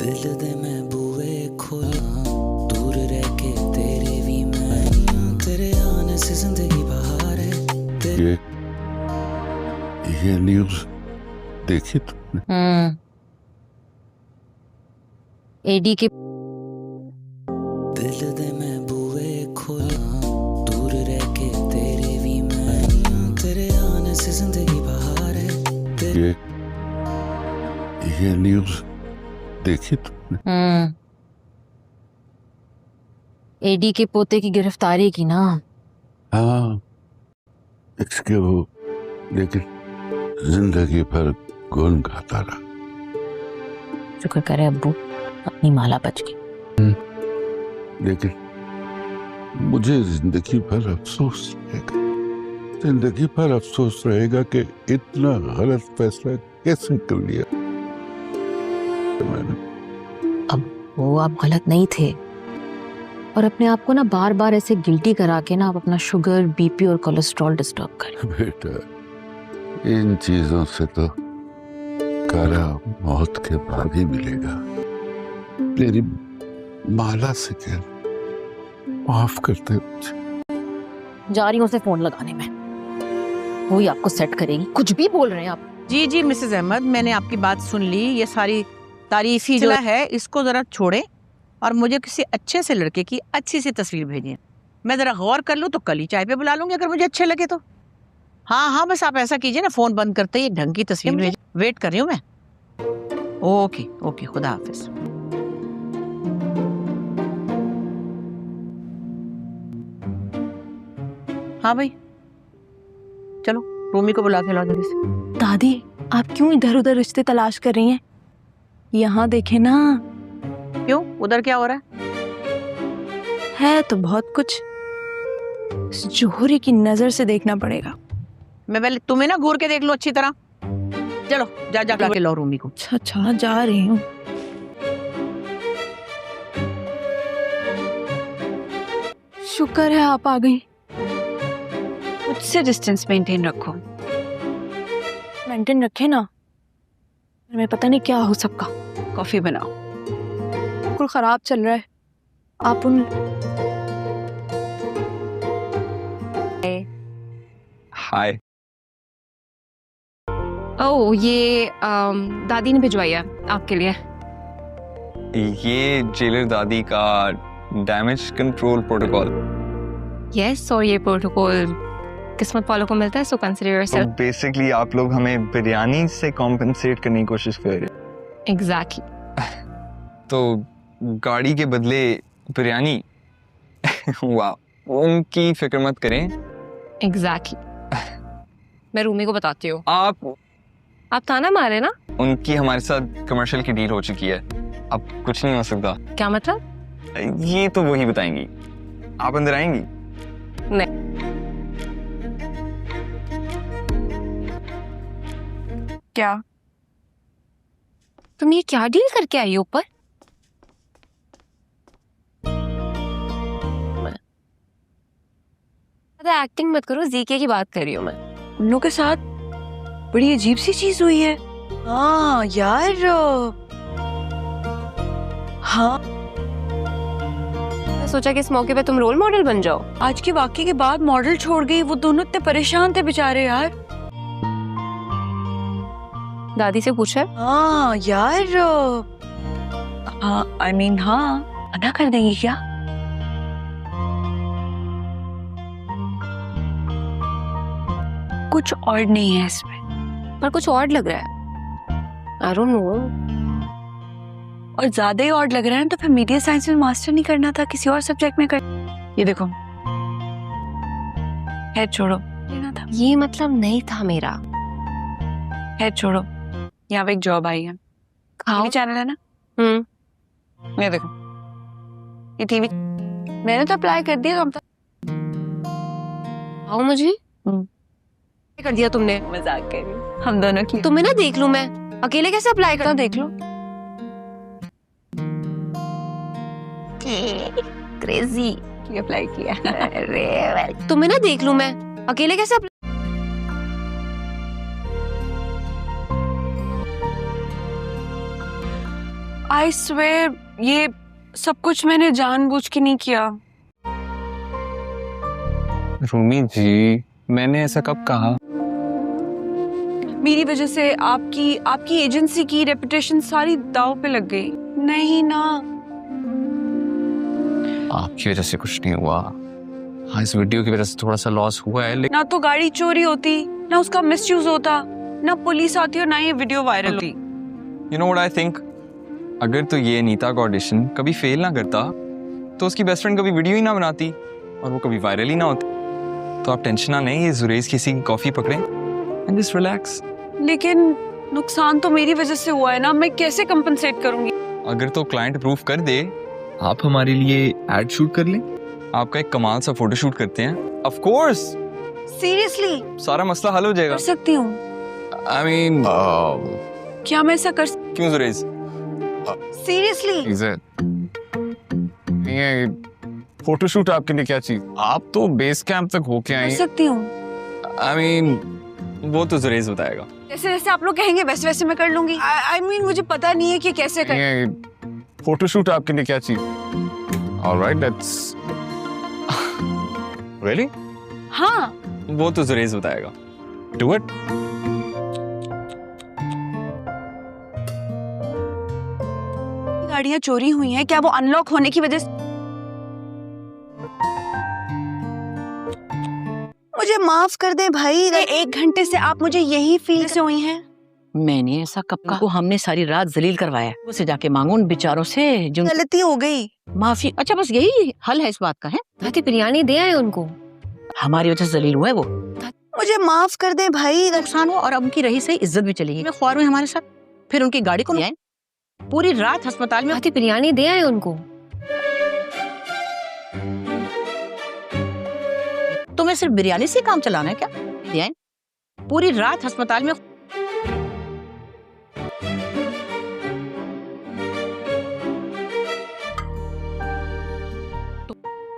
दिल दे मैं बूए खोला दूर रह के तेरे भी मैं तेरे आने से जिंदगी बहार है। ये न्यूज़ देखी तुमने? एडी के दिल दे मैं बूए खोला दूर रह के तेरे भी मैं तेरे आने से जिंदगी बहार है। ये न्यूज़ देखी तुमने? एडी के पोते की गिरफ्तारी की ना। हाँ, इसके वो लेकिन जिंदगी भर गुण गाता रहा। शुक्र करे अब्बू अपनी माला बच गई। लेकिन मुझे जिंदगी भर अफसोस रहेगा, जिंदगी भर अफसोस रहेगा कि इतना गलत फैसला कैसे कर लिया मैंने। अब वो आप गलत नहीं थे, और अपने आप को ना बार बार ऐसे गिल्टी करा के ना आप अपना शुगर, बीपी और कोलेस्ट्रॉल डिस्टर्ब करें। बेटा, इन चीजों से तो कारा मौत के बाद ही मिलेगा। तेरी माला से कह माफ करते मुझे। जा रही हूँ उसे फोन लगाने में, वही आपको सेट करेगी। कुछ भी बोल रहे हैं आप। जी जी मिसेस अहमद, मैंने आपकी बात सुन ली। ये सारी तारीफी जो है इसको जरा छोड़े और मुझे किसी अच्छे से लड़के की अच्छी सी तस्वीर भेजिए। मैं जरा गौर कर लूँ तो कल ही चाय पे बुला लूंगी अगर मुझे अच्छे लगे तो। हाँ हाँ, बस आप ऐसा कीजिए ना, फोन बंद करते ही ढंग की तस्वीर भेजिए। वेट कर रही हूँ मैं। ओके ओके, खुदा हाफिज। हाँ भाई, चलो रूमी को बुला के लाओ जल्दी से। दादी, आप क्यों इधर उधर रिश्ते तलाश कर रही हैं? यहाँ देखें ना। क्यों, उधर क्या हो रहा है तो बहुत कुछ, इस जोहरी की नजर से देखना पड़ेगा। मैं पहले तुम्हें ना घूर के देख लूं अच्छी तरह। चलो जा के लाओ रूमी को। अच्छा जा रही हूँ। शुक्र है आप आ गई। मुझसे डिस्टेंस मेंटेन रखो। मेंटेन रखे ना, मैं पता नहीं क्या हो सबका। कॉफी बनाओ। बिल्कुल खराब चल रहा है। आप उन हाय। ओह, ये दादी ने भिजवाई है आपके लिए। ये जेलर दादी का डैमेज कंट्रोल प्रोटोकॉल। यस, और ये प्रोटोकॉल किस्मत वालों को मिलता है, सो कंसीडर योरसेल्फ। बेसिकली आप लोग हमें बिरयानी से कॉम्पेंसेट करने की कोशिश कर रहे हैं। एग्जैक्टली। तो गाड़ी के बदले बिरयानी। वाह, उनकी फिक्र मत करें। एग्जैक्टली। मैं रूमी को बताती हूँ। आप ताना मारे ना। उनकी हमारे साथ कमर्शियल की डील हो चुकी है, अब कुछ नहीं हो सकता। क्या मतलब? ये तो वही बताएंगी। आप अंदर आएंगी? नहीं। क्या तुम ये क्या डील करके आई हो ऊपर? एक्टिंग मत करो, जीके की बात कर रही हूँ मैं। उन लोगों के साथ बड़ी अजीब सी चीज हुई है। हाँ यार, हाँ मैं सोचा कि इस मौके पे तुम रोल मॉडल बन जाओ। आज के वाकये के बाद मॉडल छोड़ गई। वो दोनों इतने परेशान थे बेचारे यार। दादी से पूछा? हाँ यार, हाँ I mean, हाँ मना कर देंगी क्या? कुछ और नहीं है इसमें। पर कुछ और लग रहा है। I don't know। और ज्यादा ही और लग रहा है ना, तो फिर मीडिया साइंस में मास्टर नहीं करना था, किसी और सब्जेक्ट में कर। ये देखो, हेड छोड़ो, लेना था। ये मतलब नहीं था मेरा। हेड छोड़ो, यहाँ पे एक जॉब आई है। टीवी चैनल है ना। ये देखो, ये टीवी मैंने तो अप्लाई कर दिया। तो आओ मुझे कर दिया तुमने। मजाक कर रही हूँ, हम दोनों की। तुम्हें ना देख लूं मैं, अकेले कैसे अप्लाई करता? देख लो। क्रेजी अप्लाई किया। अरे तुम्हें ना देख लूं मैं, अकेले कैसे आई स्वेयर ये सब कुछ मैंने जानबूझ के नहीं किया। रूमी जी, मैंने ऐसा कब कहा? मेरी वजह से आपकी एजेंसी की रेपुटेशन सारी दांव पे लग गई। नहीं ना, आपकी वजह से कुछ नहीं हुआ। हाँ, इस वीडियो की वजह से थोड़ा सा लॉस हुआ है, लेकिन ना तो गाड़ी चोरी होती, ना उसका मिसयूज होता, ना पुलिस आती और ना ये वीडियो वायरल होती। You know what I think, अगर तो ये नीता का ऑडिशन कभी फेल ना करता तो उसकी बेस्ट फ्रेंड कभी वीडियो ही ना बनाती और वो कभी वायरल ही ना होती। तो आप टेंशन ना लें, ये जुरेज किसी की कॉफी पकड़े एंड जस्ट रिलैक्स। लेकिन नुकसान तो मेरी वजह से हुआ है ना, मैं कैसे कंपनसेट करूंगी? अगर तो क्लाइंट अप्रूव कर दे, आप हमारे लिए एड शूट कर लें, आपका एक कमाल सा फोटो शूट करते हैं। ऑफ कोर्स, सीरियसली सारा मसला हल हो जाएगा। कर सकती हूँ? आई मीन क्या मैं ऐसा कर क्यों जुरेज? सीरियसली? ये फोटोशूट आपके लिए क्या चीज? आप तो बेस कैंप तक होके कर आई। सकती हूँ। आई मीन वो तो जुरेज बताएगा। जैसे जैसे आप लोग कहेंगे वैसे वैसे मैं कर लूंगी। आई मीन मुझे पता नहीं है कि कैसे कर। ये फोटोशूट आपके लिए क्या चीज? Alright, that's really? हाँ, वो तो जुरेज बताएगा। Do it. गाड़ियां चोरी हुई हैं, क्या वो अनलॉक होने की वजह से? मुझे माफ कर दे भाई, 1 घंटे से आप मुझे यही फील से हुई हैं। मैंने ऐसा कब कहा? हमने सारी रात जलील करवाया, उसे जाके मांगो उन बेचारों से जो गलती हो गई। माफी। अच्छा, बस यही हल है इस बात का? है दादी बिरयानी दे आए उनको। हमारी वजह से जलील हुआ है वो, मुझे माफ कर दे भाई। नुकसान हुआ और अब उनकी रही सही इज्जत भी चली गई। ख्वार हुए हमारे साथ, फिर उनकी गाड़ी को ले आए, पूरी रात अस्पताल में। दादी बिरयानी दे आए उनको। तुम्हें सिर्फ बिरयानी से काम चलाना है क्या? ले आए, पूरी रात अस्पताल में।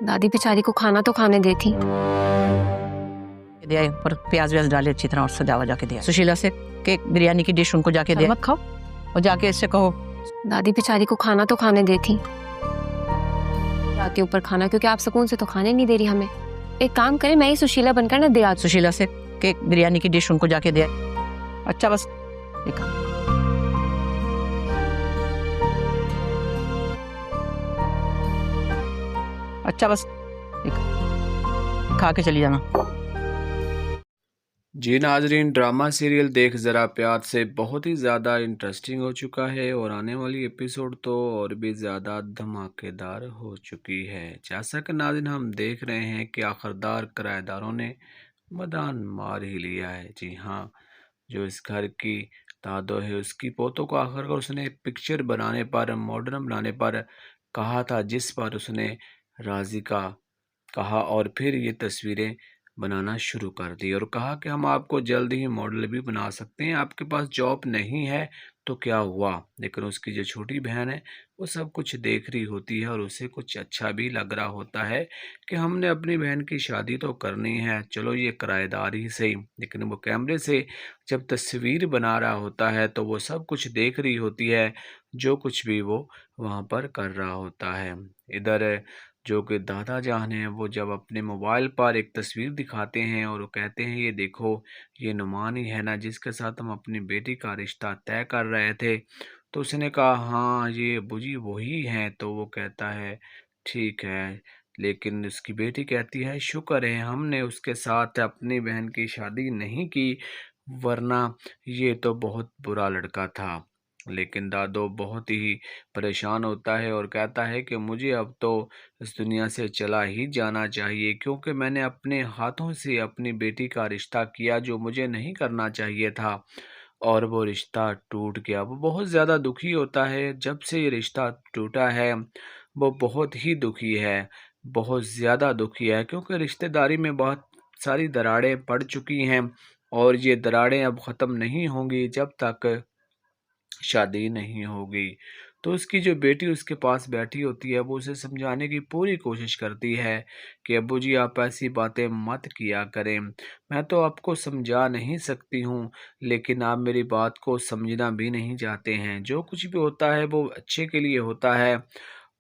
दादी बेचारी को खाना तो खाने देती। दे आए और प्याज व्याज डाले अच्छी तरह और सजावा जाके दिया। सुशीला से केक बिरयानी की डिश उनको जाके दे, मत खाओ और जाके इससे कहो दादी बेचारी को खाना तो खाने देती। के ऊपर खाना, क्योंकि आप सुकून से तो खाने नहीं दे रही हमें। एक काम करें, मैं ही सुशीला बनकर ना दे आज। सुशीला से केक बिरयानी की डिश उनको जाके दे। अच्छा, बस एक अच्छा बस एक खा के चली जाना। जी नाजरीन, ड्रामा सीरियल देख ज़रा प्यार से बहुत ही ज़्यादा इंटरेस्टिंग हो चुका है और आने वाली एपिसोड तो और भी ज़्यादा धमाकेदार हो चुकी है। जैसा कि नाज़रीन हम देख रहे हैं कि आखिरकार किराएदारों ने मैदान मार ही लिया है। जी हाँ, जो इस घर की दादो है उसकी पोतों को आखिरकार उसने पिक्चर बनाने पर, मॉडर्न बनाने पर कहा था, जिस पर उसने राज़ी का कहा और फिर ये तस्वीरें बनाना शुरू कर दी और कहा कि हम आपको जल्द ही मॉडल भी बना सकते हैं, आपके पास जॉब नहीं है तो क्या हुआ। लेकिन उसकी जो छोटी बहन है वो सब कुछ देख रही होती है और उसे कुछ अच्छा भी लग रहा होता है कि हमने अपनी बहन की शादी तो करनी है, चलो ये किराएदार ही सही। लेकिन वो कैमरे से जब तस्वीर बना रहा होता है तो वो सब कुछ देख रही होती है, जो कुछ भी वो वहाँ पर कर रहा होता है। इधर जो कि दादा जान हैं वो जब अपने मोबाइल पर एक तस्वीर दिखाते हैं और वो कहते हैं, ये देखो ये नुमान ही है ना जिसके साथ हम अपनी बेटी का रिश्ता तय कर रहे थे। तो उसने कहा हाँ ये बुजी वही हैं। तो वो कहता है ठीक है, लेकिन उसकी बेटी कहती है शुक्र है हमने उसके साथ अपनी बहन की शादी नहीं की, वरना ये तो बहुत बुरा लड़का था। लेकिन दादो बहुत ही परेशान होता है और कहता है कि मुझे अब तो इस दुनिया से चला ही जाना चाहिए, क्योंकि मैंने अपने हाथों से अपनी बेटी का रिश्ता किया जो मुझे नहीं करना चाहिए था और वो रिश्ता टूट गया। वो बहुत ज़्यादा दुखी होता है, जब से ये रिश्ता टूटा है वो बहुत ही दुखी है, बहुत ज़्यादा दुखी है, क्योंकि रिश्तेदारी में बहुत सारी दरारें पड़ चुकी हैं और ये दरारें अब ख़त्म नहीं होंगी जब तक शादी नहीं होगी। तो उसकी जो बेटी उसके पास बैठी होती है वो उसे समझाने की पूरी कोशिश करती है कि अब्बू जी आप ऐसी बातें मत किया करें, मैं तो आपको समझा नहीं सकती हूँ, लेकिन आप मेरी बात को समझना भी नहीं चाहते हैं। जो कुछ भी होता है वो अच्छे के लिए होता है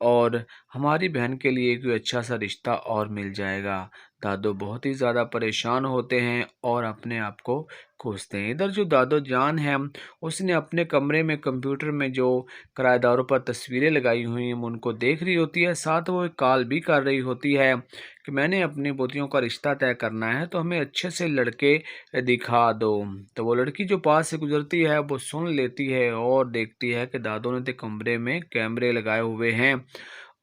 और हमारी बहन के लिए कोई अच्छा सा रिश्ता और मिल जाएगा। दादू बहुत ही ज़्यादा परेशान होते हैं और अपने आप को कोसते हैं। इधर जो दादो जान है उसने अपने कमरे में कंप्यूटर में जो किराएदारों पर तस्वीरें लगाई हुई हैं उनको देख रही होती है, साथ वो एक कॉल भी कर रही होती है कि मैंने अपनी पोतियों का रिश्ता तय करना है तो हमें अच्छे से लड़के दिखा दो। तो वो लड़की जो पास से गुजरती है वो सुन लेती है और देखती है कि दादू ने तो कमरे में कैमरे लगाए हुए हैं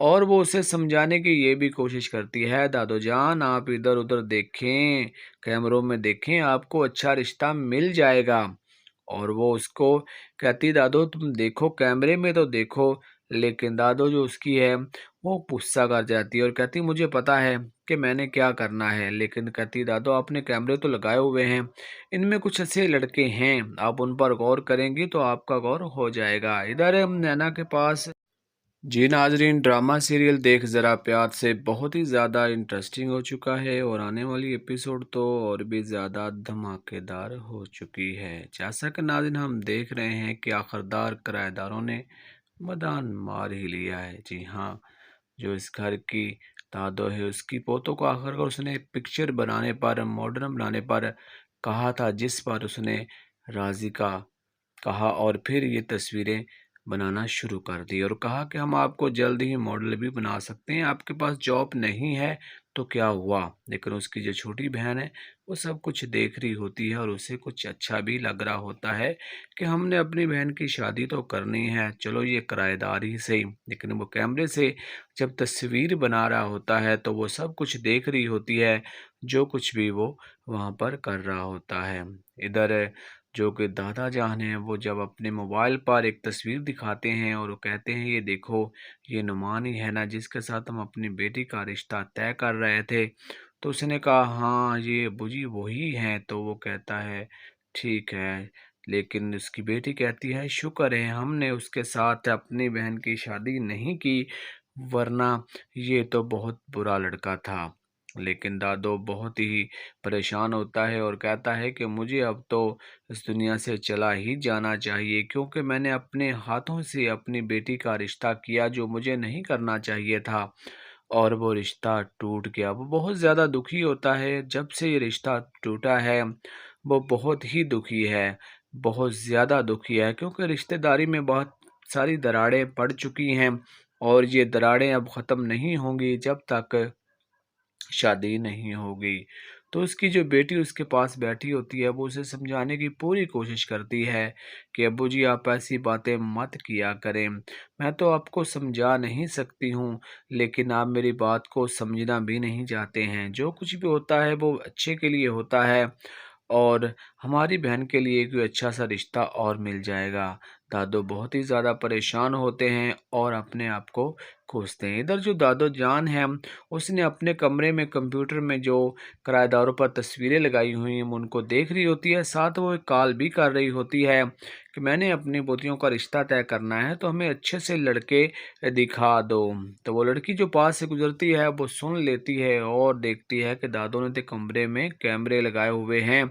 और वो उसे समझाने की ये भी कोशिश करती है, दादो जान आप इधर उधर देखें, कैमरों में देखें, आपको अच्छा रिश्ता मिल जाएगा। और वो उसको कहती दादो तुम देखो कैमरे में तो देखो, लेकिन दादो जो उसकी है वो गुस्सा कर जाती है और कहती मुझे पता है कि मैंने क्या करना है, लेकिन कहती दादो आपने कैमरे तो लगाए हुए हैं, इनमें कुछ ऐसे लड़के हैं, आप उन पर गौर करेंगी तो आपका गौर हो जाएगा। इधर हम नैना के पास जी नाजरीन, ड्रामा सीरियल देख ज़रा प्यार से बहुत ही ज़्यादा इंटरेस्टिंग हो चुका है और आने वाली एपिसोड तो और भी ज़्यादा धमाकेदार हो चुकी है। जैसा कि नाज़रीन हम देख रहे हैं कि आखिरकार किराएदारों ने मैदान मार ही लिया है। जी हाँ, जो इस घर की दादो है उसकी पोतों को आखिरकार उसने पिक्चर बनाने पर, मॉडर्न बनाने पर कहा था, जिस पर उसने राजी का कहा और फिर ये तस्वीरें बनाना शुरू कर दी और कहा कि हम आपको जल्द ही मॉडल भी बना सकते हैं, आपके पास जॉब नहीं है तो क्या हुआ। लेकिन उसकी जो छोटी बहन है वो सब कुछ देख रही होती है और उसे कुछ अच्छा भी लग रहा होता है कि हमने अपनी बहन की शादी तो करनी है, चलो ये किराएदार ही सही। लेकिन वो कैमरे से जब तस्वीर बना रहा होता है तो वो सब कुछ देख रही होती है, जो कुछ भी वो वहाँ पर कर रहा होता है। इधर जो कि दादा जान हैं वो जब अपने मोबाइल पर एक तस्वीर दिखाते हैं और वो कहते हैं ये देखो ये नुमान ही है ना जिसके साथ हम अपनी बेटी का रिश्ता तय कर रहे थे। तो उसने कहा हाँ ये अब्बू जी वही हैं। तो वो कहता है ठीक है, लेकिन उसकी बेटी कहती है शुक्र है हमने उसके साथ अपनी बहन की शादी नहीं की, वरना ये तो बहुत बुरा लड़का था। लेकिन दादो बहुत ही परेशान होता है और कहता है कि मुझे अब तो इस दुनिया से चला ही जाना चाहिए, क्योंकि मैंने अपने हाथों से अपनी बेटी का रिश्ता किया जो मुझे नहीं करना चाहिए था और वो रिश्ता टूट गया। वो बहुत ज़्यादा दुखी होता है, जब से ये रिश्ता टूटा है वो बहुत ही दुखी है, बहुत ज़्यादा दुखी है, क्योंकि रिश्तेदारी में बहुत सारी दरारें पड़ चुकी हैं और ये दरारें अब ख़त्म नहीं होंगी जब तक शादी नहीं होगी। तो उसकी जो बेटी उसके पास बैठी होती है वो उसे समझाने की पूरी कोशिश करती है कि अब्बू जी आप ऐसी बातें मत किया करें, मैं तो आपको समझा नहीं सकती हूँ, लेकिन आप मेरी बात को समझना भी नहीं चाहते हैं। जो कुछ भी होता है वो अच्छे के लिए होता है और हमारी बहन के लिए कोई अच्छा सा रिश्ता और मिल जाएगा। दादू बहुत ही ज़्यादा परेशान होते हैं और अपने आप को कोसते हैं। इधर जो दादो जान है उसने अपने कमरे में कंप्यूटर में जो किराएदारों पर तस्वीरें लगाई हुई हैं उनको देख रही होती है, साथ वो एक कॉल भी कर रही होती है कि मैंने अपनी पोतियों का रिश्ता तय करना है तो हमें अच्छे से लड़के दिखा दो। तो वो लड़की जो पास से गुजरती है वो सुन लेती है और देखती है कि दादो ने तो कमरे में कैमरे लगाए हुए हैं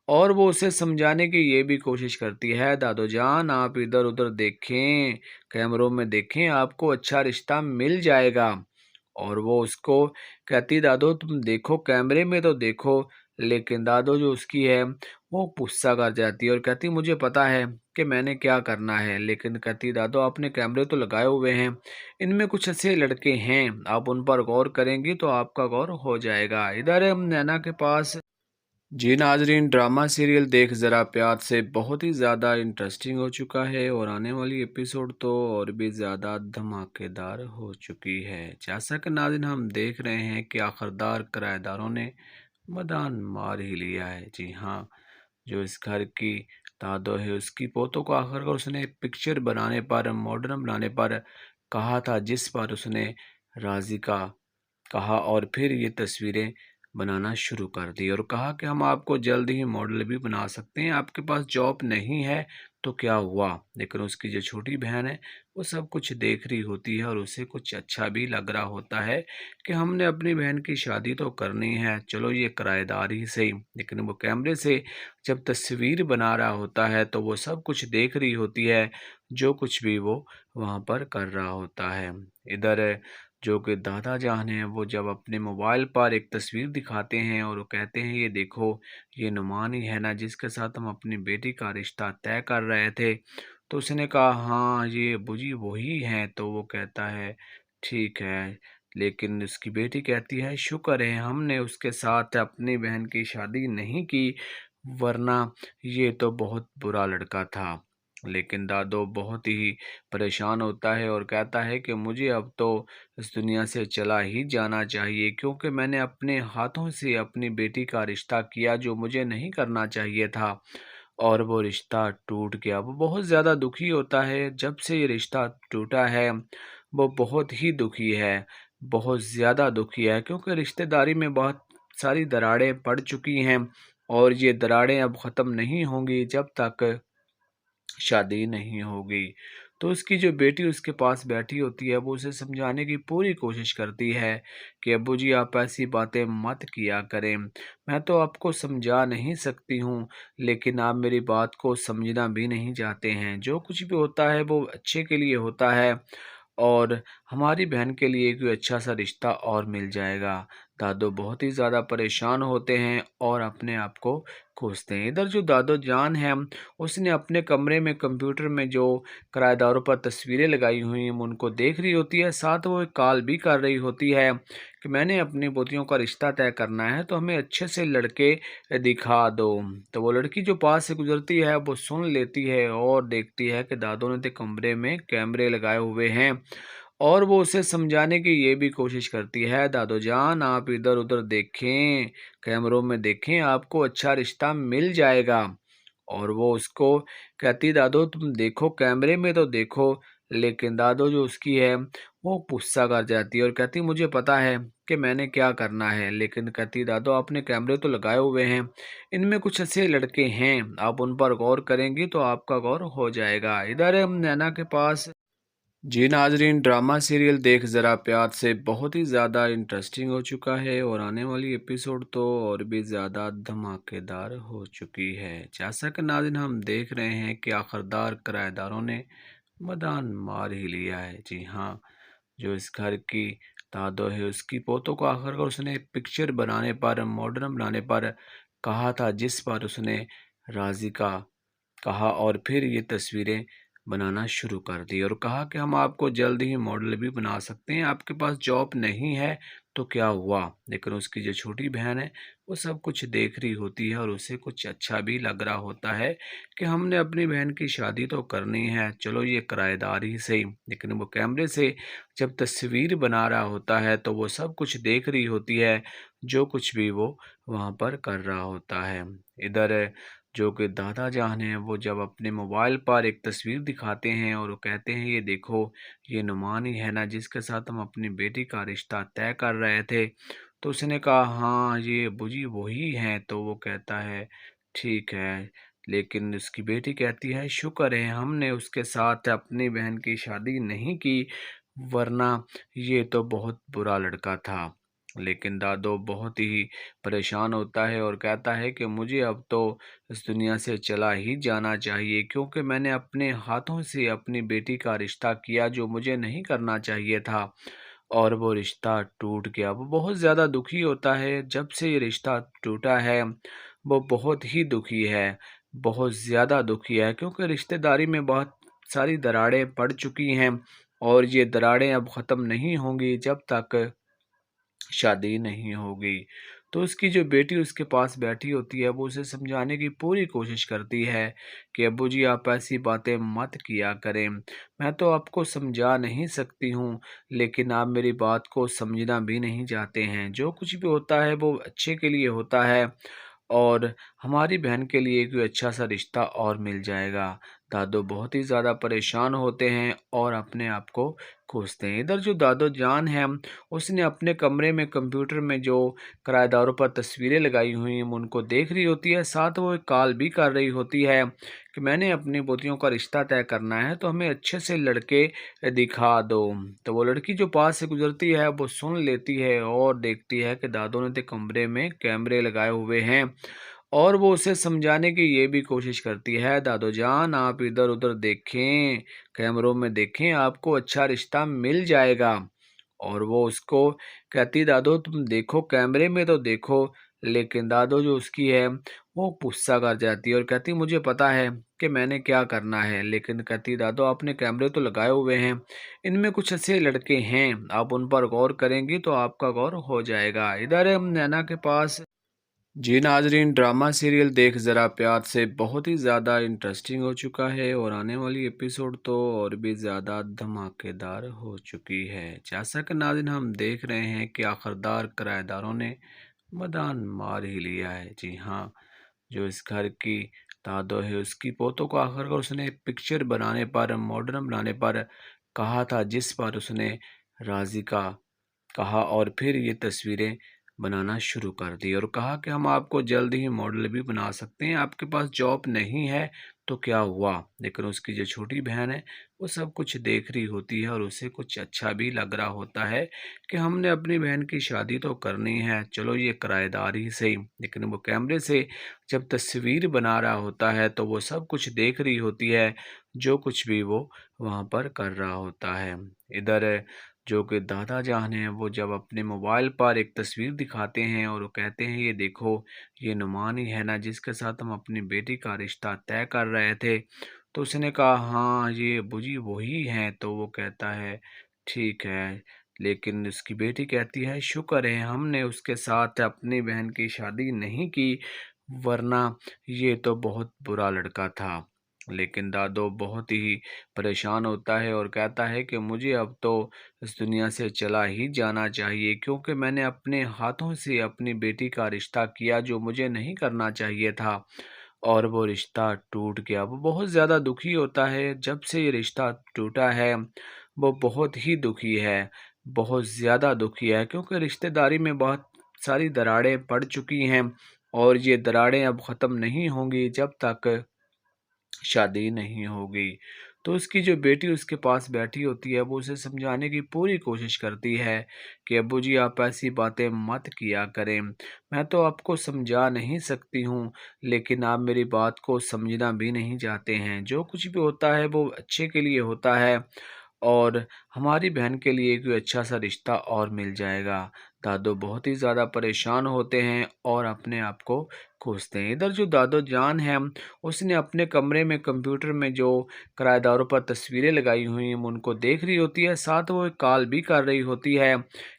और वो उसे समझाने की ये भी कोशिश करती है, दादो जान आप इधर उधर देखें, कैमरों में देखें, आपको अच्छा रिश्ता मिल जाएगा। और वो उसको कहती दादो तुम देखो कैमरे में तो देखो, लेकिन दादो जो उसकी है वो गुस्सा कर जाती है और कहती मुझे पता है कि मैंने क्या करना है, लेकिन कहती दादो आपने कैमरे तो लगाए हुए हैं, इनमें कुछ ऐसे लड़के हैं, आप उन पर गौर करेंगी तो आपका गौर हो जाएगा। इधर हम नैना के पास जी नाजरीन, ड्रामा सीरियल देख ज़रा प्यार से बहुत ही ज़्यादा इंटरेस्टिंग हो चुका है और आने वाली एपिसोड तो और भी ज़्यादा धमाकेदार हो चुकी है। जैसा कि नाज़रीन हम देख रहे हैं कि आखिरकार किराएदारों ने मैदान मार ही लिया है। जी हाँ, जो इस घर की दादो है उसकी पोतों को आखिरकार उसने पिक्चर बनाने पर, मॉडर्न बनाने पर कहा था, जिस पर उसने राजी का कहा और फिर ये तस्वीरें बनाना शुरू कर दी और कहा कि हम आपको जल्द ही मॉडल भी बना सकते हैं, आपके पास जॉब नहीं है तो क्या हुआ। लेकिन उसकी जो छोटी बहन है वो सब कुछ देख रही होती है और उसे कुछ अच्छा भी लग रहा होता है कि हमने अपनी बहन की शादी तो करनी है, चलो ये किराएदार ही सही। लेकिन वो कैमरे से जब तस्वीर बना रहा होता है तो वो सब कुछ देख रही होती है, जो कुछ भी वो वहाँ पर कर रहा होता है। इधर जो कि दादा जान हैं वो जब अपने मोबाइल पर एक तस्वीर दिखाते हैं और वो कहते हैं ये देखो, ये नुमान ही है ना जिसके साथ हम अपनी बेटी का रिश्ता तय कर रहे थे। तो उसने कहा हाँ ये बुजी वही हैं। तो वो कहता है ठीक है। लेकिन उसकी बेटी कहती है शुक्र है हमने उसके साथ अपनी बहन की शादी नहीं की, वरना ये तो बहुत बुरा लड़का था। लेकिन दादो बहुत ही परेशान होता है और कहता है कि मुझे अब तो इस दुनिया से चला ही जाना चाहिए, क्योंकि मैंने अपने हाथों से अपनी बेटी का रिश्ता किया जो मुझे नहीं करना चाहिए था और वो रिश्ता टूट गया। वो बहुत ज़्यादा दुखी होता है जब से ये रिश्ता टूटा है। वो बहुत ही दुखी है, बहुत ज़्यादा दुखी है, क्योंकि रिश्तेदारी में बहुत सारी दरारें पड़ चुकी हैं और ये दरारें अब ख़त्म नहीं होंगी जब तक शादी नहीं होगी। तो उसकी जो बेटी उसके पास बैठी होती है वो उसे समझाने की पूरी कोशिश करती है कि अब्बू जी आप ऐसी बातें मत किया करें, मैं तो आपको समझा नहीं सकती हूँ, लेकिन आप मेरी बात को समझना भी नहीं चाहते हैं। जो कुछ भी होता है वो अच्छे के लिए होता है और हमारी बहन के लिए कोई अच्छा सा रिश्ता और मिल जाएगा। दादो बहुत ही ज़्यादा परेशान होते हैं और अपने आप को कोसते हैं। इधर जो दादो जान है उसने अपने कमरे में कंप्यूटर में जो किराएदारों पर तस्वीरें लगाई हुई हैं उनको देख रही होती है, साथ वो एक कॉल भी कर रही होती है कि मैंने अपनी पोतियों का रिश्ता तय करना है तो हमें अच्छे से लड़के दिखा दो। तो वो लड़की जो पास से गुजरती है वो सुन लेती है और देखती है कि दादो ने तो कमरे में कैमरे लगाए हुए हैं और वो उसे समझाने की ये भी कोशिश करती है, दादो जान आप इधर उधर देखें, कैमरों में देखें, आपको अच्छा रिश्ता मिल जाएगा। और वो उसको कहती दादो तुम देखो कैमरे में तो देखो। लेकिन दादो जो उसकी है वो गुस्सा कर जाती है और कहती मुझे पता है कि मैंने क्या करना है। लेकिन कहती दादो आपने कैमरे तो लगाए हुए हैं, इनमें कुछ ऐसे लड़के हैं, आप उन पर गौर करेंगी तो आपका गौर हो जाएगा। इधर हम नैना के पास जी नाजरीन, ड्रामा सीरियल देख ज़रा प्यार से बहुत ही ज़्यादा इंटरेस्टिंग हो चुका है और आने वाली एपिसोड तो और भी ज़्यादा धमाकेदार हो चुकी है। जैसा कि नाज़रीन हम देख रहे हैं कि आखिरकार किराएदारों ने मैदान मार ही लिया है। जी हाँ, जो इस घर की दादो है उसकी पोतों को आखिरकार उसने पिक्चर बनाने पर, मॉडर्न बनाने पर कहा था, जिस पर उसने राजी का कहा और फिर ये तस्वीरें बनाना शुरू कर दी और कहा कि हम आपको जल्द ही मॉडल भी बना सकते हैं, आपके पास जॉब नहीं है तो क्या हुआ। लेकिन उसकी जो छोटी बहन है वो सब कुछ देख रही होती है और उसे कुछ अच्छा भी लग रहा होता है कि हमने अपनी बहन की शादी तो करनी है, चलो ये किराएदार ही सही। लेकिन वो कैमरे से जब तस्वीर बना रहा होता है तो वो सब कुछ देख रही होती है, जो कुछ भी वो वहाँ पर कर रहा होता है। इधर जो कि दादा जान हैं वो जब अपने मोबाइल पर एक तस्वीर दिखाते हैं और वो कहते हैं ये देखो, ये नुमान ही है ना जिसके साथ हम अपनी बेटी का रिश्ता तय कर रहे थे। तो उसने कहा हाँ ये बुजी वही हैं। तो वो कहता है ठीक है। लेकिन उसकी बेटी कहती है शुक्र है हमने उसके साथ अपनी बहन की शादी नहीं की, वरना ये तो बहुत बुरा लड़का था। लेकिन दादो बहुत ही परेशान होता है और कहता है कि मुझे अब तो इस दुनिया से चला ही जाना चाहिए, क्योंकि मैंने अपने हाथों से अपनी बेटी का रिश्ता किया जो मुझे नहीं करना चाहिए था और वो रिश्ता टूट गया। वो बहुत ज़्यादा दुखी होता है जब से ये रिश्ता टूटा है। वो बहुत ही दुखी है, बहुत ज़्यादा दुखी है, क्योंकि रिश्तेदारी में बहुत सारी दरारें पड़ चुकी हैं और ये दरारें अब ख़त्म नहीं होंगी जब तक शादी नहीं होगी। तो उसकी जो बेटी उसके पास बैठी होती है वो उसे समझाने की पूरी कोशिश करती है कि अब्बू जी आप ऐसी बातें मत किया करें, मैं तो आपको समझा नहीं सकती हूँ, लेकिन आप मेरी बात को समझना भी नहीं चाहते हैं। जो कुछ भी होता है वो अच्छे के लिए होता है और हमारी बहन के लिए कोई अच्छा सा रिश्ता और मिल जाएगा। दादो बहुत ही ज़्यादा परेशान होते हैं और अपने आप को कोसते हैं। इधर जो दादो जान है, उसने अपने कमरे में कंप्यूटर में जो किराएदारों पर तस्वीरें लगाई हुई हैं उनको देख रही होती है। साथ वो एक कॉल भी कर रही होती है कि मैंने अपनी पोतियों का रिश्ता तय करना है तो हमें अच्छे से लड़के दिखा दो। तो वो लड़की जो पास से गुजरती है वो सुन लेती है और देखती है कि दादो ने तो कमरे में कैमरे लगाए हुए हैं और वो उसे समझाने की ये भी कोशिश करती है, दादो जान आप इधर उधर देखें, कैमरों में देखें, आपको अच्छा रिश्ता मिल जाएगा। और वो उसको कहती, दादो तुम देखो कैमरे में तो देखो। लेकिन दादो जो उसकी है वो गुस्सा कर जाती है और कहती, मुझे पता है कि मैंने क्या करना है। लेकिन कहती, दादो आपने कैमरे तो लगाए हुए हैं, इनमें कुछ ऐसे लड़के हैं, आप उन पर गौर करेंगी तो आपका गौर हो जाएगा। इधर हम नैना के पास। जी नाजरीन, ड्रामा सीरियल देख ज़रा प्यार से बहुत ही ज़्यादा इंटरेस्टिंग हो चुका है और आने वाली एपिसोड तो और भी ज़्यादा धमाकेदार हो चुकी है। जैसा कि नाज़रीन हम देख रहे हैं कि आखिरकार किराएदारों ने मैदान मार ही लिया है। जी हाँ, जो इस घर की दादो है उसकी पोतों को आखिरकार उसने पिक्चर बनाने पर, मॉडर्न बनाने पर कहा था, जिस पर उसने राजी का कहा और फिर ये तस्वीरें बनाना शुरू कर दी और कहा कि हम आपको जल्द ही मॉडल भी बना सकते हैं, आपके पास जॉब नहीं है तो क्या हुआ। लेकिन उसकी जो छोटी बहन है वो सब कुछ देख रही होती है और उसे कुछ अच्छा भी लग रहा होता है कि हमने अपनी बहन की शादी तो करनी है, चलो ये किराएदार ही सही। लेकिन वो कैमरे से जब तस्वीर बना रहा होता है तो वो सब कुछ देख रही होती है, जो कुछ भी वो वहाँ पर कर रहा होता है। इधर जो कि दादा जान हैं वो जब अपने मोबाइल पर एक तस्वीर दिखाते हैं और वो कहते हैं, ये देखो ये नुमान ही है ना जिसके साथ हम अपनी बेटी का रिश्ता तय कर रहे थे। तो उसने कहा, हाँ ये बुजी वही हैं। तो वो कहता है, ठीक है। लेकिन उसकी बेटी कहती है, शुक्र है हमने उसके साथ अपनी बहन की शादी नहीं की, वरना ये तो बहुत बुरा लड़का था। लेकिन दादो बहुत ही परेशान होता है और कहता है कि मुझे अब तो इस दुनिया से चला ही जाना चाहिए, क्योंकि मैंने अपने हाथों से अपनी बेटी का रिश्ता किया जो मुझे नहीं करना चाहिए था और वो रिश्ता टूट गया। वो बहुत ज़्यादा दुखी होता है, जब से ये रिश्ता टूटा है वो बहुत ही दुखी है, बहुत ज़्यादा दुखी है, क्योंकि रिश्तेदारी में बहुत सारी दरारें पड़ चुकी हैं और ये दरारें अब ख़त्म नहीं होंगी जब तक शादी नहीं होगी। तो उसकी जो बेटी उसके पास बैठी होती है वो उसे समझाने की पूरी कोशिश करती है कि अब्बू जी आप ऐसी बातें मत किया करें, मैं तो आपको समझा नहीं सकती हूँ, लेकिन आप मेरी बात को समझना भी नहीं चाहते हैं। जो कुछ भी होता है वो अच्छे के लिए होता है और हमारी बहन के लिए कोई अच्छा सा रिश्ता और मिल जाएगा। दादो बहुत ही ज़्यादा परेशान होते हैं और अपने आप को कोसते हैं। इधर जो दादो जान है उसने अपने कमरे में कंप्यूटर में जो किराएदारों पर तस्वीरें लगाई हुई हैं उनको देख रही होती है। साथ वो एक कॉल भी कर रही होती है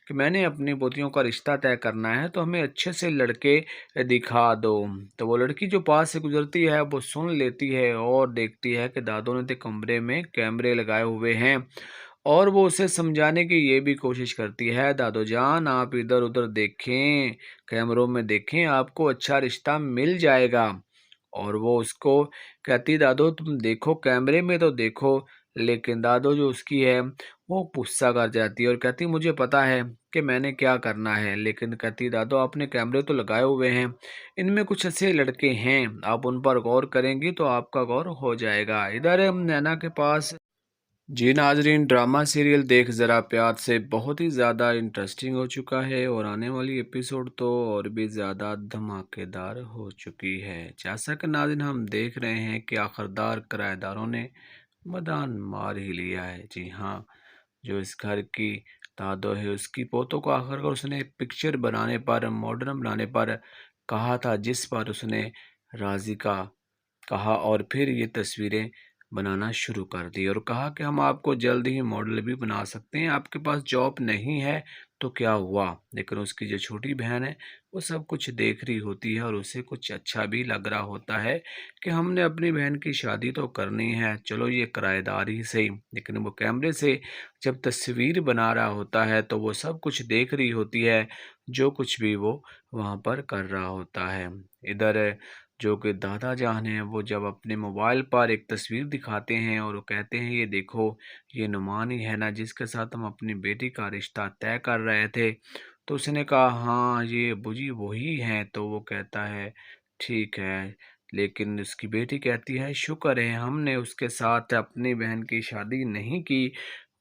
कि मैंने अपनी पोतियों का रिश्ता तय करना है तो हमें अच्छे से लड़के दिखा दो। तो वो लड़की जो पास से गुजरती है वो सुन लेती है और देखती है कि दादो ने तो कमरे में कैमरे लगाए हुए हैं और वो उसे समझाने की ये भी कोशिश करती है, दादो जान आप इधर उधर देखें, कैमरों में देखें, आपको अच्छा रिश्ता मिल जाएगा। और वो उसको कहती, दादो तुम देखो कैमरे में तो देखो। लेकिन दादो जो उसकी है वो गुस्सा कर जाती है और कहती, मुझे पता है कि मैंने क्या करना है। लेकिन कहती, दादो आपने कैमरे तो लगाए हुए हैं, इनमें कुछ ऐसे लड़के हैं, आप उन पर गौर करेंगी तो आपका गौर हो जाएगा। इधर हम नैना के पास। जी नाजरीन, ड्रामा सीरियल देख ज़रा प्यार से बहुत ही ज़्यादा इंटरेस्टिंग हो चुका है और आने वाली एपिसोड तो और भी ज़्यादा धमाकेदार हो चुकी है। जैसा कि नाज़रीन हम देख रहे हैं कि आखिरकार किराएदारों ने मैदान मार ही लिया है। जी हाँ, जो इस घर की दादो है उसकी पोतों को आखिरकार उसने पिक्चर बनाने पर, मॉडर्न बनाने पर कहा था, जिस पर उसने राजी का कहा और फिर ये तस्वीरें बनाना शुरू कर दी और कहा कि हम आपको जल्द ही मॉडल भी बना सकते हैं, आपके पास जॉब नहीं है तो क्या हुआ। लेकिन उसकी जो छोटी बहन है वो सब कुछ देख रही होती है और उसे कुछ अच्छा भी लग रहा होता है कि हमने अपनी बहन की शादी तो करनी है, चलो ये किराएदार ही सही। लेकिन वो कैमरे से जब तस्वीर बना रहा होता है तो वो सब कुछ देख रही होती है, जो कुछ भी वो वहाँ पर कर रहा होता है। इधर जो कि दादा जान हैं वो जब अपने मोबाइल पर एक तस्वीर दिखाते हैं और वो कहते हैं ये देखो ये नुमान ही है ना जिसके साथ हम अपनी बेटी का रिश्ता तय कर रहे थे। तो उसने कहा हाँ ये अब्बूजी वही हैं। तो वो कहता है ठीक है, लेकिन उसकी बेटी कहती है शुक्र है हमने उसके साथ अपनी बहन की शादी नहीं की,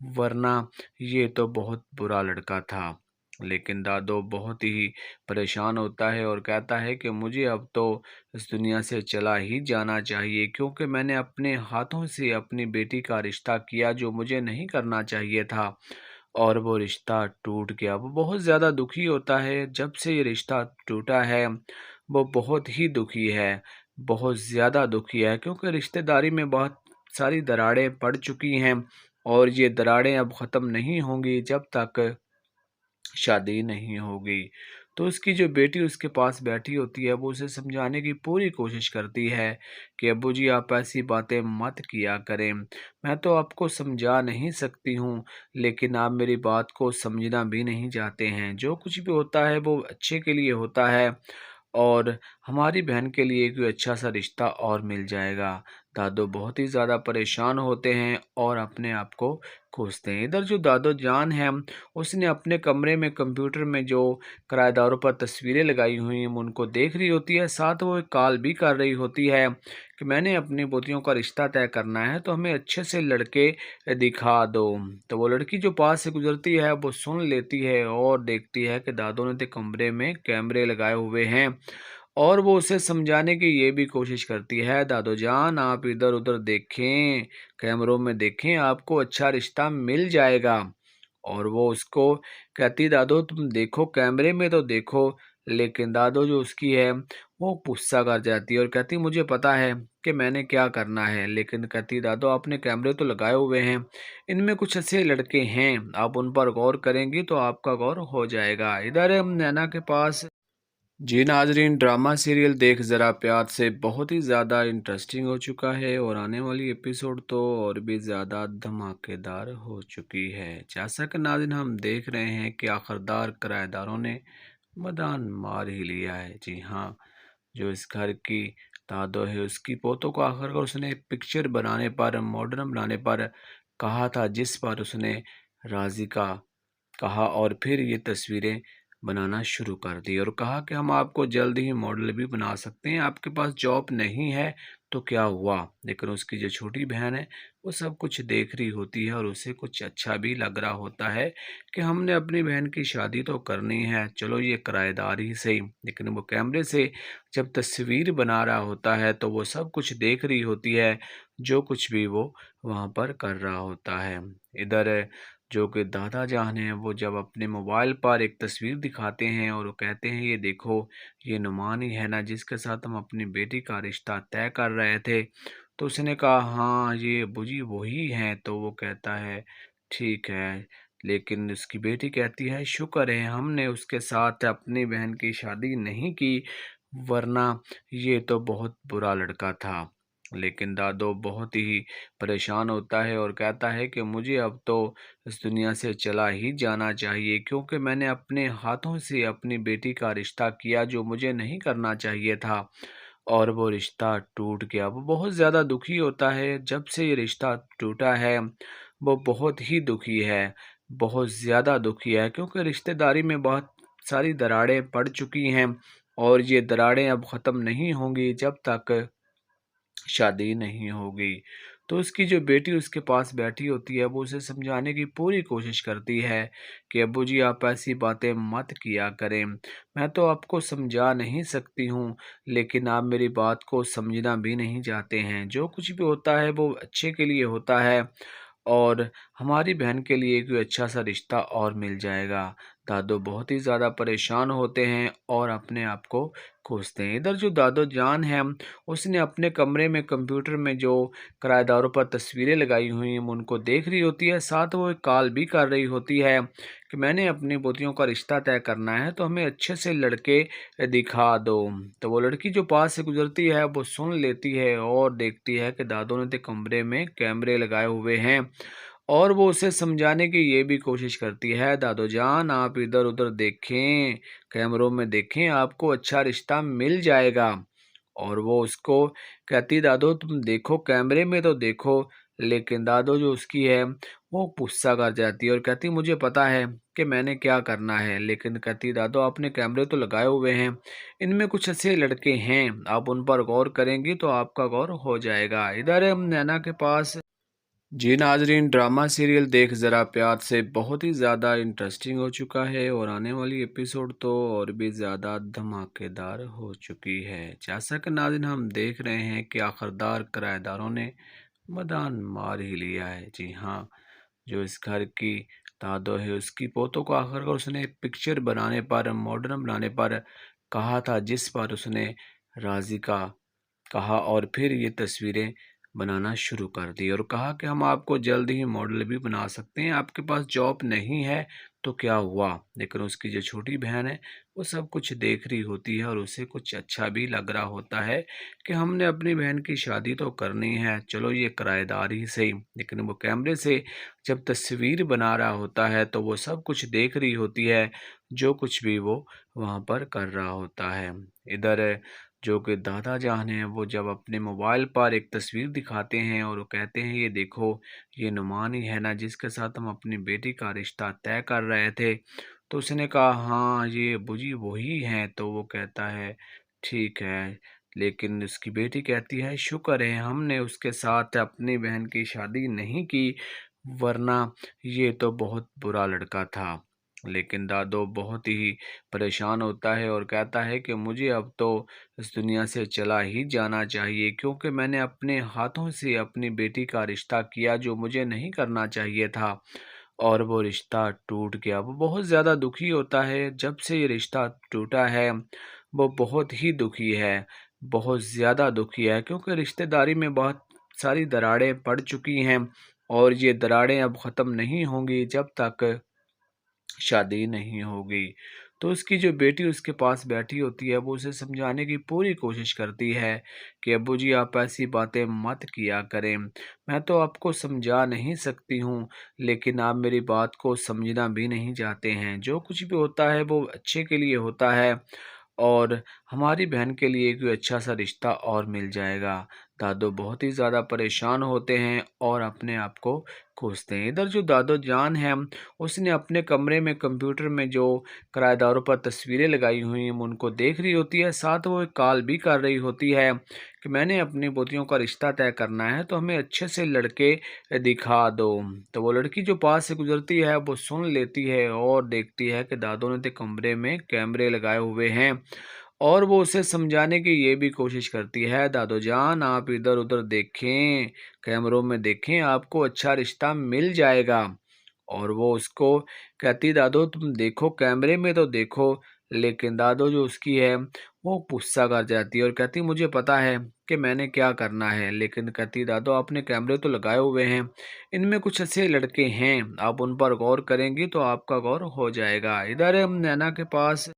वरना ये तो बहुत बुरा लड़का था। लेकिन दादो बहुत ही परेशान होता है और कहता है कि मुझे अब तो इस दुनिया से चला ही जाना चाहिए, क्योंकि मैंने अपने हाथों से अपनी बेटी का रिश्ता किया जो मुझे नहीं करना चाहिए था, और वो रिश्ता टूट गया। वो बहुत ज़्यादा दुखी होता है जब से ये रिश्ता टूटा है। वो बहुत ही दुखी है, बहुत ज़्यादा दुखी है, क्योंकि रिश्तेदारी में बहुत सारी दरारें पड़ चुकी हैं और ये दरारें अब ख़त्म नहीं होंगी जब तक शादी नहीं होगी। तो उसकी जो बेटी उसके पास बैठी होती है वो उसे समझाने की पूरी कोशिश करती है कि अब्बू जी आप ऐसी बातें मत किया करें। मैं तो आपको समझा नहीं सकती हूँ, लेकिन आप मेरी बात को समझना भी नहीं चाहते हैं। जो कुछ भी होता है वो अच्छे के लिए होता है, और हमारी बहन के लिए कोई अच्छा सा रिश्ता और मिल जाएगा। दादो बहुत ही ज़्यादा परेशान होते हैं और अपने आप को कोसते हैं। इधर जो दादो जान है उसने अपने कमरे में कंप्यूटर में जो किराएदारों पर तस्वीरें लगाई हुई हैं उनको देख रही होती है, साथ वो एक कॉल भी कर रही होती है कि मैंने अपनी पोतियों का रिश्ता तय करना है तो हमें अच्छे से लड़के दिखा दो। तो वो लड़की जो पास से गुजरती है वो सुन लेती है और देखती है कि दादो ने तो कमरे में कैमरे लगाए हुए हैं, और वो उसे समझाने की ये भी कोशिश करती है दादो जान आप इधर उधर देखें, कैमरों में देखें, आपको अच्छा रिश्ता मिल जाएगा। और वो उसको कहती दादो तुम देखो कैमरे में तो देखो, लेकिन दादो जो उसकी है वो गुस्सा कर जाती है और कहती मुझे पता है कि मैंने क्या करना है, लेकिन कहती दादो आपने कैमरे तो लगाए हुए हैं, इनमें कुछ ऐसे लड़के हैं आप उन पर गौर करेंगी तो आपका गौर हो जाएगा। इधर नैना के पास जी नाजरीन, ड्रामा सीरियल देख ज़रा प्यार से बहुत ही ज़्यादा इंटरेस्टिंग हो चुका है और आने वाली एपिसोड तो और भी ज़्यादा धमाकेदार हो चुकी है। जैसा कि नाज़रीन हम देख रहे हैं कि आखिरकार किराएदारों ने मैदान मार ही लिया है। जी हाँ, जो इस घर की दादो है उसकी पोतों को आखिरकार उसने पिक्चर बनाने पर, मॉडर्न बनाने पर कहा था, जिस पर उसने राज़ी का कहा और फिर ये तस्वीरें बनाना शुरू कर दी और कहा कि हम आपको जल्द ही मॉडल भी बना सकते हैं, आपके पास जॉब नहीं है तो क्या हुआ। लेकिन उसकी जो छोटी बहन है वो सब कुछ देख रही होती है और उसे कुछ अच्छा भी लग रहा होता है कि हमने अपनी बहन की शादी तो करनी है, चलो ये किराएदार ही सही। लेकिन वो कैमरे से जब तस्वीर बना रहा होता है तो वो सब कुछ देख रही होती है, जो कुछ भी वो वहाँ पर कर रहा होता है। इधर जो कि दादा जान हैं वो जब अपने मोबाइल पर एक तस्वीर दिखाते हैं और वो कहते हैं ये देखो ये नुमान ही है ना जिसके साथ हम अपनी बेटी का रिश्ता तय कर रहे थे। तो उसने कहा हाँ ये अब्बूजी वही हैं। तो वो कहता है ठीक है, लेकिन उसकी बेटी कहती है शुक्र है हमने उसके साथ अपनी बहन की शादी नहीं की, वरना ये तो बहुत बुरा लड़का था। लेकिन दादो बहुत ही परेशान होता है और कहता है कि मुझे अब तो इस दुनिया से चला ही जाना चाहिए, क्योंकि मैंने अपने हाथों से अपनी बेटी का रिश्ता किया जो मुझे नहीं करना चाहिए था, और वो रिश्ता टूट गया। वो बहुत ज़्यादा दुखी होता है जब से ये रिश्ता टूटा है। वो बहुत ही दुखी है, बहुत ज़्यादा दुखी है, क्योंकि रिश्तेदारी में बहुत सारी दरारें पड़ चुकी हैं और ये दरारें अब ख़त्म नहीं होंगी जब तक शादी नहीं होगी। तो उसकी जो बेटी उसके पास बैठी होती है वो उसे समझाने की पूरी कोशिश करती है कि अब्बू जी आप ऐसी बातें मत किया करें। मैं तो आपको समझा नहीं सकती हूँ, लेकिन आप मेरी बात को समझना भी नहीं चाहते हैं। जो कुछ भी होता है वो अच्छे के लिए होता है, और हमारी बहन के लिए कोई अच्छा सा रिश्ता और मिल जाएगा। दादो बहुत ही ज़्यादा परेशान होते हैं और अपने आप को कोसते हैं। इधर जो दादो जान है उसने अपने कमरे में कंप्यूटर में जो किराएदारों पर तस्वीरें लगाई हुई हैं उनको देख रही होती है, साथ वो एक कॉल भी कर रही होती है कि मैंने अपनी पोतियों का रिश्ता तय करना है तो हमें अच्छे से लड़के दिखा दो। तो वो लड़की जो पास से गुजरती है वो सुन लेती है और देखती है कि दादो ने तो कमरे में कैमरे लगाए हुए हैं, और वो उसे समझाने की ये भी कोशिश करती है दादो जान आप इधर उधर देखें, कैमरों में देखें, आपको अच्छा रिश्ता मिल जाएगा। और वो उसको कहती, दादो तुम देखो कैमरे में तो देखो। लेकिन दादो जो उसकी है वो गुस्सा कर जाती है और कहती, मुझे पता है कि मैंने क्या करना है। लेकिन कहती, दादो आपने कैमरे तो लगाए हुए हैं, इनमें कुछ ऐसे लड़के हैं, आप उन पर गौर करेंगी तो आपका गौर हो जाएगा। इधर हम नैना के पास। जी नाजरीन, ड्रामा सीरियल देख ज़रा प्यार से बहुत ही ज़्यादा इंटरेस्टिंग हो चुका है और आने वाली एपिसोड तो और भी ज़्यादा धमाकेदार हो चुकी है। जैसा कि नाज़रीन हम देख रहे हैं कि आखिरकार किराएदारों ने मैदान मार ही लिया है। जी हाँ, जो इस घर की दादो है उसकी पोतों को आखिरकार उसने पिक्चर बनाने पर, मॉडर्न बनाने पर कहा था, जिस पर उसने राजी का कहा और फिर ये तस्वीरें बनाना शुरू कर दी और कहा कि हम आपको जल्द ही मॉडल भी बना सकते हैं, आपके पास जॉब नहीं है तो क्या हुआ। लेकिन उसकी जो छोटी बहन है वो सब कुछ देख रही होती है और उसे कुछ अच्छा भी लग रहा होता है कि हमने अपनी बहन की शादी तो करनी है, चलो ये किराएदार ही सही। लेकिन वो कैमरे से जब तस्वीर बना रहा होता है तो वो सब कुछ देख रही होती है, जो कुछ भी वो वहाँ पर कर रहा होता है। इधर जो कि दादा जान हैं वो जब अपने मोबाइल पर एक तस्वीर दिखाते हैं और वो कहते हैं, ये देखो ये नुमान ही है ना जिसके साथ हम अपनी बेटी का रिश्ता तय कर रहे थे। तो उसने कहा, हाँ ये बुजी वही हैं। तो वो कहता है, ठीक है। लेकिन उसकी बेटी कहती है, शुक्र है हमने उसके साथ अपनी बहन की शादी नहीं की, वरना ये तो बहुत बुरा लड़का था। लेकिन दादो बहुत ही परेशान होता है और कहता है कि मुझे अब तो इस दुनिया से चला ही जाना चाहिए, क्योंकि मैंने अपने हाथों से अपनी बेटी का रिश्ता किया जो मुझे नहीं करना चाहिए था और वो रिश्ता टूट गया। वो बहुत ज़्यादा दुखी होता है, जब से ये रिश्ता टूटा है वो बहुत ही दुखी है, बहुत ज़्यादा दुखी है, क्योंकि रिश्तेदारी में बहुत सारी दरारें पड़ चुकी हैं और ये दरारें अब ख़त्म नहीं होंगी जब तक शादी नहीं होगी। तो उसकी जो बेटी उसके पास बैठी होती है वो उसे समझाने की पूरी कोशिश करती है कि अब्बू जी आप ऐसी बातें मत किया करें, मैं तो आपको समझा नहीं सकती हूँ, लेकिन आप मेरी बात को समझना भी नहीं चाहते हैं। जो कुछ भी होता है वो अच्छे के लिए होता है और हमारी बहन के लिए कोई अच्छा सा रिश्ता और मिल जाएगा। दादो बहुत ही ज़्यादा परेशान होते हैं और अपने आप को कोसते हैं। इधर जो दादो जान है उसने अपने कमरे में कंप्यूटर में जो किराएदारों पर तस्वीरें लगाई हुई हैं उनको देख रही होती है, साथ वो एक कॉल भी कर रही होती है कि मैंने अपनी पोतियों का रिश्ता तय करना है तो हमें अच्छे से लड़के दिखा दो। तो वो लड़की जो पास से गुजरती है वो सुन लेती है और देखती है कि दादो ने तो कमरे में कैमरे लगाए हुए हैं और वो उसे समझाने की ये भी कोशिश करती है, दादो जान आप इधर उधर देखें, कैमरों में देखें, आपको अच्छा रिश्ता मिल जाएगा। और वो उसको कहती, दादो तुम देखो कैमरे में तो देखो। लेकिन दादो जो उसकी है वो गुस्सा कर जाती है और कहती, मुझे पता है कि मैंने क्या करना है। लेकिन कहती, दादो आपने कैमरे तो लगाए हुए हैं, इनमें कुछ ऐसे लड़के हैं, आप उन पर गौर करेंगी तो आपका गौर हो जाएगा। इधर हम नैना के पास।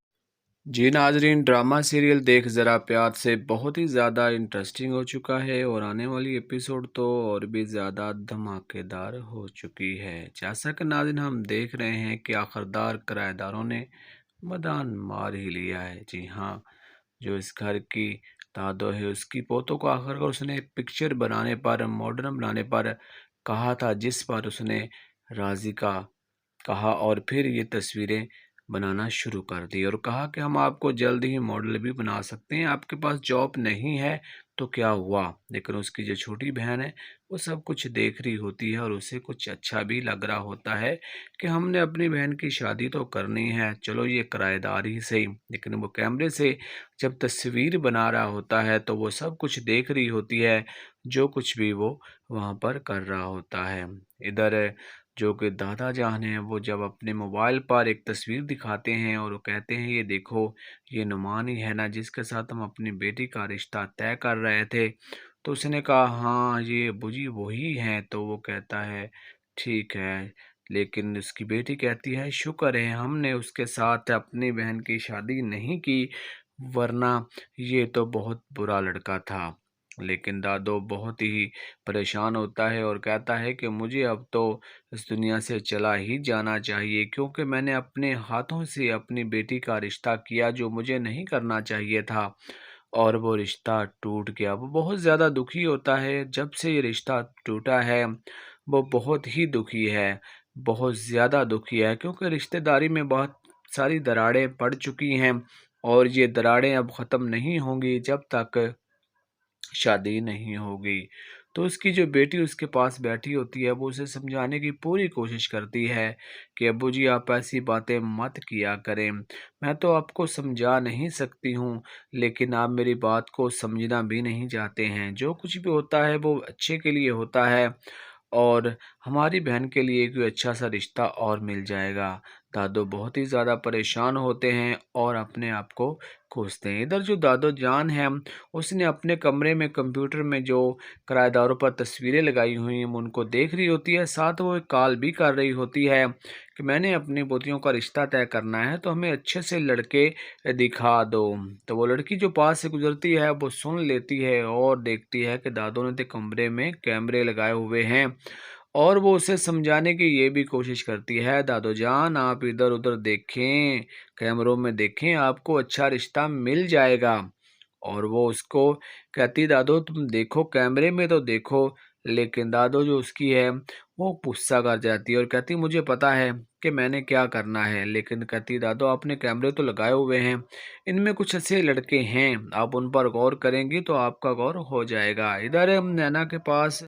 जी नाजरीन, ड्रामा सीरियल देख ज़रा प्यार से बहुत ही ज़्यादा इंटरेस्टिंग हो चुका है और आने वाली एपिसोड तो और भी ज़्यादा धमाकेदार हो चुकी है। जैसा कि नाज़रीन हम देख रहे हैं कि आखिरकार किराएदारों ने मैदान मार ही लिया है। जी हाँ, जो इस घर की दादो है उसकी पोतों को आखिरकार उसने पिक्चर बनाने पर, मॉडर्न बनाने पर कहा था, जिस पर उसने राजी का कहा और फिर ये तस्वीरें बनाना शुरू कर दी और कहा कि हम आपको जल्द ही मॉडल भी बना सकते हैं, आपके पास जॉब नहीं है तो क्या हुआ। लेकिन उसकी जो छोटी बहन है वो सब कुछ देख रही होती है और उसे कुछ अच्छा भी लग रहा होता है कि हमने अपनी बहन की शादी तो करनी है, चलो ये किराएदार ही सही। लेकिन वो कैमरे से जब तस्वीर बना रहा होता है तो वो सब कुछ देख रही होती है, जो कुछ भी वो वहाँ पर कर रहा होता है। इधर जो कि दादा जान हैं वो जब अपने मोबाइल पर एक तस्वीर दिखाते हैं और वो कहते हैं, ये देखो ये नुमान ही है ना जिसके साथ हम अपनी बेटी का रिश्ता तय कर रहे थे। तो उसने कहा, हाँ ये बुजी वही हैं। तो वो कहता है, ठीक है। लेकिन उसकी बेटी कहती है, शुक्र है हमने उसके साथ अपनी बहन की शादी नहीं की, वरना ये तो बहुत बुरा लड़का था। लेकिन दादो बहुत ही परेशान होता है और कहता है कि मुझे अब तो इस दुनिया से चला ही जाना चाहिए, क्योंकि मैंने अपने हाथों से अपनी बेटी का रिश्ता किया जो मुझे नहीं करना चाहिए था और वो रिश्ता टूट गया। वो बहुत ज़्यादा दुखी होता है, जब से ये रिश्ता टूटा है वो बहुत ही दुखी है, बहुत ज़्यादा दुखी है, क्योंकि रिश्तेदारी में बहुत सारी दरारें पड़ चुकी हैं और ये दरारें अब ख़त्म नहीं होंगी जब तक शादी नहीं होगी। तो उसकी जो बेटी उसके पास बैठी होती है, वो उसे समझाने की पूरी कोशिश करती है कि अब्बू जी आप ऐसी बातें मत किया करें। मैं तो आपको समझा नहीं सकती हूँ, लेकिन आप मेरी बात को समझना भी नहीं चाहते हैं। जो कुछ भी होता है वो अच्छे के लिए होता है और हमारी बहन के लिए कोई अच्छा सा रिश्ता और मिल जाएगा। दादो बहुत ही ज़्यादा परेशान होते हैं और अपने आप को कोसते हैं। इधर जो दादो जान है, उसने अपने कमरे में कंप्यूटर में जो किराएदारों पर तस्वीरें लगाई हुई हैं उनको देख रही होती है, साथ वो एक कॉल भी कर रही होती है कि मैंने अपनी पोतियों का रिश्ता तय करना है तो हमें अच्छे से लड़के दिखा दो। तो वो लड़की जो पास से गुजरती है वो सुन लेती है और देखती है कि दादो ने तो कमरे में कैमरे लगाए हुए हैं और वो उसे समझाने की ये भी कोशिश करती है, दादो जान आप इधर उधर देखें, कैमरों में देखें, आपको अच्छा रिश्ता मिल जाएगा। और वो उसको कहती दादो तुम देखो कैमरे में तो देखो, लेकिन दादो जो उसकी है वो गुस्सा कर जाती है और कहती मुझे पता है कि मैंने क्या करना है, लेकिन कहती दादो आपने कैमरे तो लगाए हुए हैं, इनमें कुछ ऐसे लड़के हैं, आप उन पर गौर करेंगी तो आपका गौर हो जाएगा। इधर नैना के पास